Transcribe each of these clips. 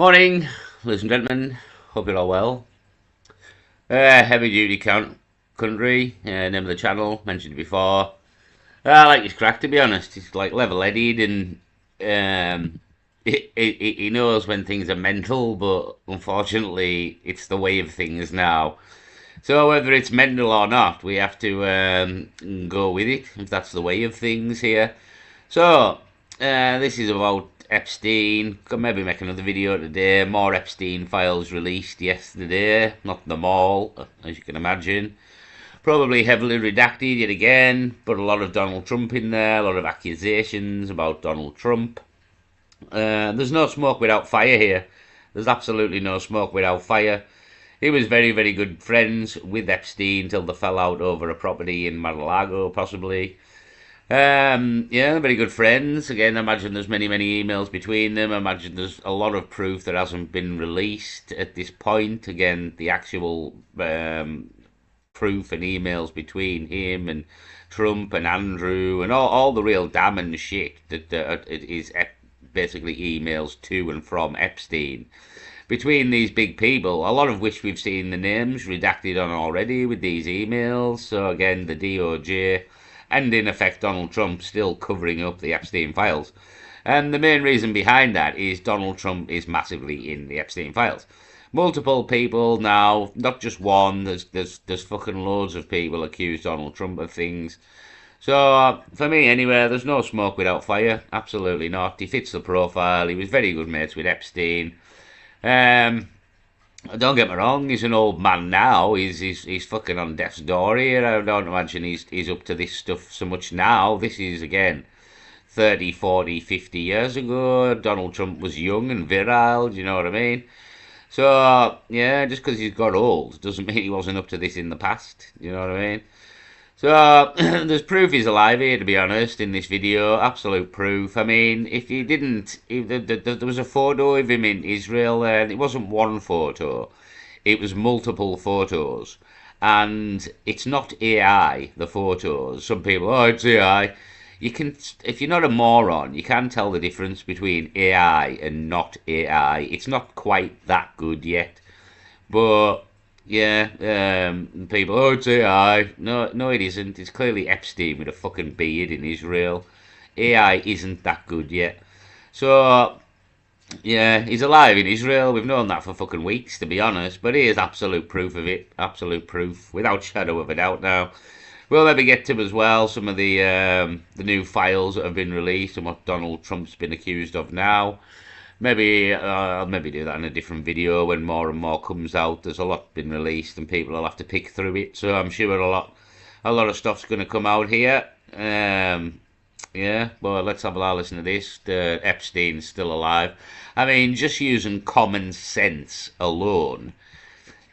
Morning, ladies and gentlemen. Hope you're all well. Heavy duty country, name of the channel, mentioned it before. I like his crack, to be honest. He's like level-headed and he knows when things are mental, but unfortunately, it's the way of things now. So whether it's mental or not, we have to go with it, if that's the way of things here. So, this is about Epstein. Could maybe make another video today. More Epstein files released yesterday. Not them all, as you can imagine. Probably heavily redacted yet again, but a lot of Donald Trump in there, a lot of accusations about Donald Trump. There's no smoke without fire here. There's absolutely no smoke without fire. He was very, very good friends with Epstein till they fell out over a property in Mar-a-Lago, possibly. Yeah, very good friends. Again, I imagine there's many, many emails between them. I imagine there's a lot of proof that hasn't been released at this point. Again, the actual proof and emails between him and Trump and Andrew and all the real damning shit that it is basically emails to and from Epstein. Between these big people, a lot of which we've seen the names redacted on already with these emails. So again, the DOJ and in effect Donald Trump still covering up the Epstein files. And the main reason behind that is Donald Trump is massively in the Epstein files. Multiple people now, not just one. There's fucking loads of people accuse Donald Trump of things. So for me, anyway, there's no smoke without fire. Absolutely not. He fits the profile. He was very good mates with Epstein. Don't get me wrong, he's an old man now. He's fucking on death's door here. I don't imagine he's up to this stuff so much now. This is, again, 30, 40, 50 years ago. Donald Trump was young and virile, do you know what I mean? So, yeah, just because he's got old doesn't mean he wasn't up to this in the past, you know what I mean? So, there's proof he's alive here, to be honest, in this video. Absolute proof. I mean, if you didn't... there was a photo of him in Israel, and it wasn't one photo. It was multiple photos. And it's not AI, the photos. Some people, oh, it's AI. You can... If you're not a moron, you can tell the difference between AI and not AI. It's not quite that good yet. But... yeah, people, oh, it's AI. No, no, it isn't. It's clearly Epstein with a fucking beard in Israel. AI isn't that good yet. So, yeah, he's alive in Israel. We've known that for fucking weeks, to be honest. But here's absolute proof of it. Absolute proof, without shadow of a doubt now. We'll maybe get to as well some of the new files that have been released and what Donald Trump's been accused of now. Maybe I'll maybe do that in a different video when more and more comes out. There's a lot been released and people will have to pick through it. So I'm sure a lot of stuff's going to come out here. Yeah, but let's have a listen to this. Epstein's still alive. I mean, just using common sense alone,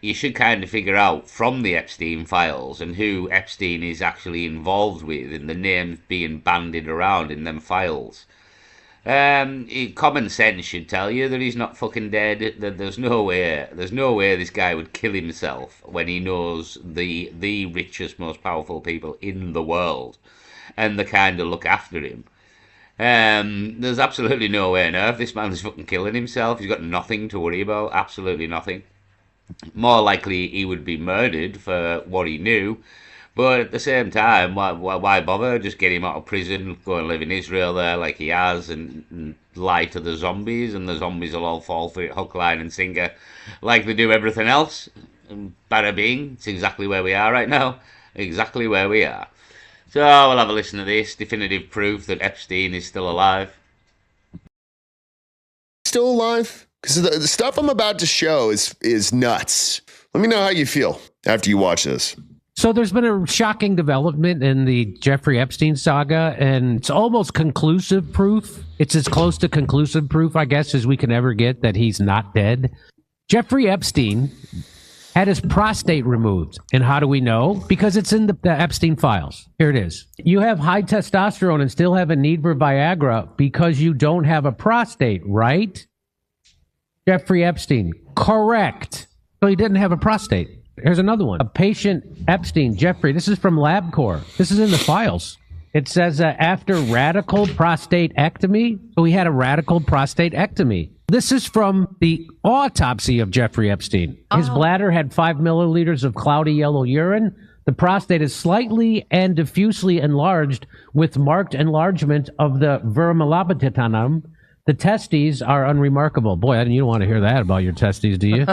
you should kind of figure out from the Epstein files and who Epstein is actually involved with and the names being bandied around in them files. Common sense should tell you that he's not fucking dead. That there's no way this guy would kill himself when he knows the richest, most powerful people in the world, and they kind of look after him. There's absolutely no way on earth this man is fucking killing himself. He's got nothing to worry about, absolutely nothing. More likely he would be murdered for what he knew. But at the same time, why bother? Just get him out of prison, go and live in Israel there like he has, and lie to the zombies, and the zombies will all fall for it, hook, line, and sinker, like they do everything else. And bada bing, it's exactly where we are right now. Exactly where we are. So we'll have a listen to this. Definitive proof that Epstein is still alive. Still alive? Because the stuff I'm about to show is nuts. Let me know how you feel after you watch this. So there's been a shocking development in the Jeffrey Epstein saga, and it's almost conclusive proof. It's as close to conclusive proof, I guess, as we can ever get that he's not dead. Jeffrey Epstein had his prostate removed. And how do we know? Because it's in the Epstein files. Here it is. You have high testosterone and still have a need for Viagra because you don't have a prostate, right? Jeffrey Epstein. Correct. So he didn't have a prostate. Here's another one. A patient, Epstein, Jeffrey, this is from LabCorp. This is in the files. It says after radical prostatectomy, so he had a radical prostatectomy. This is from the autopsy of Jeffrey Epstein. His bladder had 5 milliliters of cloudy yellow urine. The prostate is slightly and diffusely enlarged with marked enlargement of the vermilabitanum. The testes are unremarkable. Boy, you don't want to hear that about your testes, do you?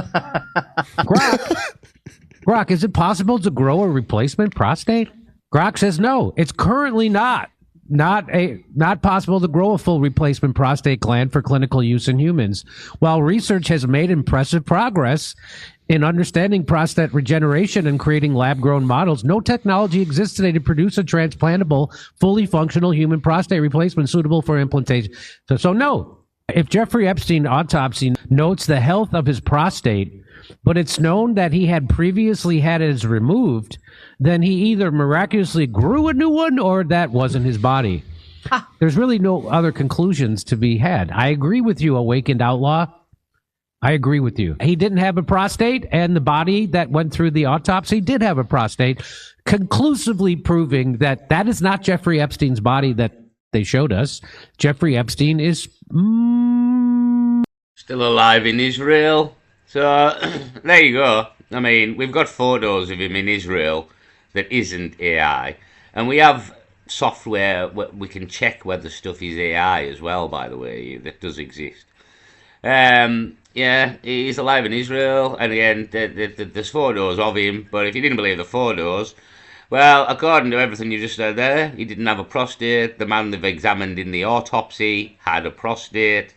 Grok, is it possible to grow a replacement prostate? Grok says no. It's currently not possible to grow a full replacement prostate gland for clinical use in humans. While research has made impressive progress in understanding prostate regeneration and creating lab-grown models, no technology exists today to produce a transplantable, fully functional human prostate replacement suitable for implantation. So no. If Jeffrey Epstein autopsy notes the health of his prostate, but it's known that he had previously had it removed, then he either miraculously grew a new one or that wasn't his body. There's really no other conclusions to be had. I agree with you, Awakened Outlaw. I agree with you. He didn't have a prostate, and the body that went through the autopsy did have a prostate, conclusively proving that that is not Jeffrey Epstein's body that they showed us. Jeffrey Epstein is still alive in Israel. So there you go. I mean, we've got photos of him in Israel that isn't AI, and we have software where we can check whether stuff is AI as well, by the way. That does exist. Yeah, he's alive in Israel, and again, there's photos of him, but if you didn't believe the photos, well, according to everything you just said there, he didn't have a prostate. The man they've examined in the autopsy had a prostate.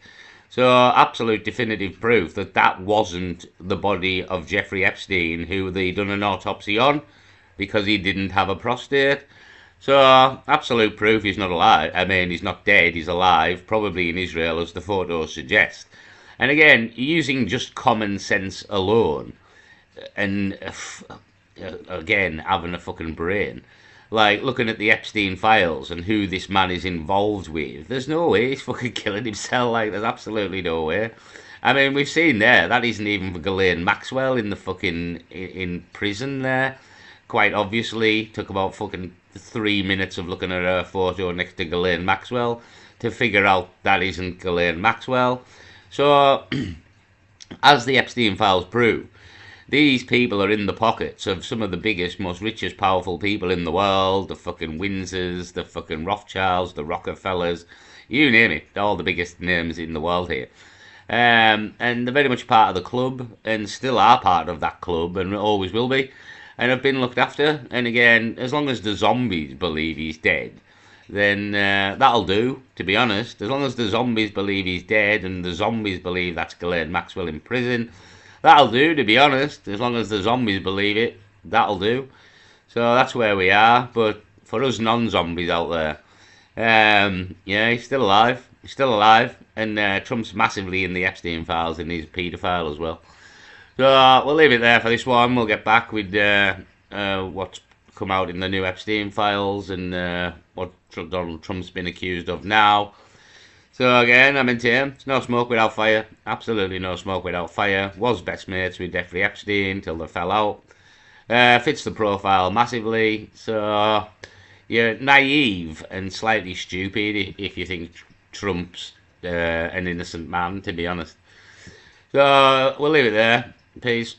So, absolute definitive proof that that wasn't the body of Jeffrey Epstein, who they done an autopsy on, because he didn't have a prostate. So, absolute proof he's not alive. I mean, he's not dead, he's alive, probably in Israel, as the photos suggest. And again, using just common sense alone, and again, having a fucking brain, like looking at the Epstein files and who this man is involved with, there's no way he's fucking killing himself. Like, there's absolutely no way. I mean, we've seen there, that isn't even for Ghislaine Maxwell in the fucking, in prison there. Quite obviously, took about fucking 3 minutes of looking at her photo next to Ghislaine Maxwell to figure out that isn't Ghislaine Maxwell. So, as the Epstein files prove, these people are in the pockets of some of the biggest, most richest, powerful people in the world. The fucking Windsors, the fucking Rothschilds, the Rockefellers, you name it, all the biggest names in the world here. And they're very much part of the club, and still are part of that club, and always will be, and have been looked after. And again, as long as the zombies believe he's dead, then that'll do, to be honest. As long as the zombies believe he's dead, and the zombies believe that's Ghislaine Maxwell in prison, that'll do, to be honest. As long as the zombies believe it, that'll do. So that's where we are. But for us non-zombies out there, yeah, he's still alive. He's still alive. And Trump's massively in the Epstein files, and he's a paedophile as well. So we'll leave it there for this one. We'll get back with what's come out in the new Epstein files, and what Donald Trump's been accused of now. So again, I'm into him. It's no smoke without fire. Absolutely no smoke without fire. Was best mates with Jeffrey Epstein till they fell out. Fits the profile massively. So you're naive and slightly stupid if you think Trump's an innocent man, to be honest. So we'll leave it there. Peace.